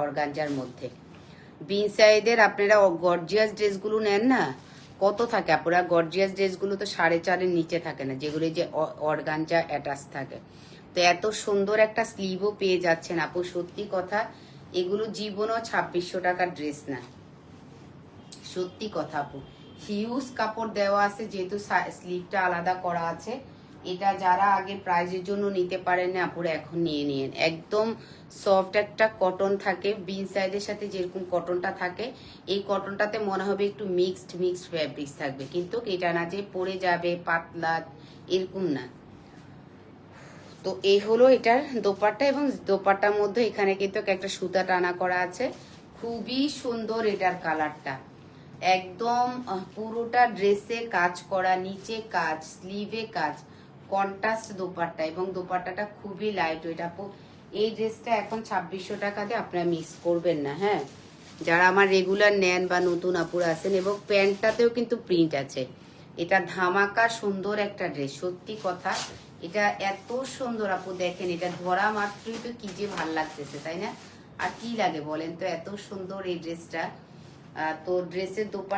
Organza মধ্যে বিনসাইডের আপনারা gorgeous ড্রেসগুলো নেন না, কত থাকে আপনারা গর্জিয়াস ড্রেসগুলো তো 4.5-এর নিচে থাকে না, যেগুলো যে অর্গানজা অ্যাটাচ থাকে। তো এত সুন্দর একটা স্লিভও পেয়ে যাচ্ছেন আপু, সত্যি কথা এগুলো জীবনও 2600 টাকার ড্রেস না, সত্যি কথা আপু। হিউজ কাপড় দেওয়া আছে, যেহেতু স্লিভটা আলাদা করা আছে। এটা যারা আগে প্রাইজের জন্য নিতে পারেন না আপুরা, এখন নিয়ে নিন। একদম সফট একটা কটন থাকে, বিন সাইডের সাথে যেরকম কটনটা থাকে, এই কটনটাতে মনে হবে একটু মিক্সড ফ্যাব্রিক্স থাকবে, কিন্তু এটা না যে পরে যাবে পাতলা, এরকম না। তো এই হলো এটার দোপাট্টা, এবং দোপাট্টার মধ্যে এখানে কিন্তু একটা সুতা টানা করা আছে, খুবই সুন্দর এটার কালারটা। একদম পুরোটা ড্রেসে কাজ করা, নিচে কাজ, স্লিভে কাজ, কন্ট্রাস্ট দোপাট্টা, এবং দোপাট্টাটা খুবই লাইট ওয়েট আপু। এই ড্রেসটা এখন 2600 টাকাতে আপনারা মিস করবেন না। হ্যাঁ, যারা আমার রেগুলার নেন বা নতুন আপুরা আছেন, এবং প্যান্টটাতেও কিন্তু প্রিন্ট আছে। এটা ধামাকা সুন্দর একটা ড্রেস, সত্যি কথা। এটা এত সুন্দর আপু, দেখেন এটা ধরা মাত্রই তো কি যে ভাল লাগতেছে, তাই না? আর কি লাগে বলেন তো, এত সুন্দর এই ড্রেসটা। তো ড্রেসের দোপাট্টা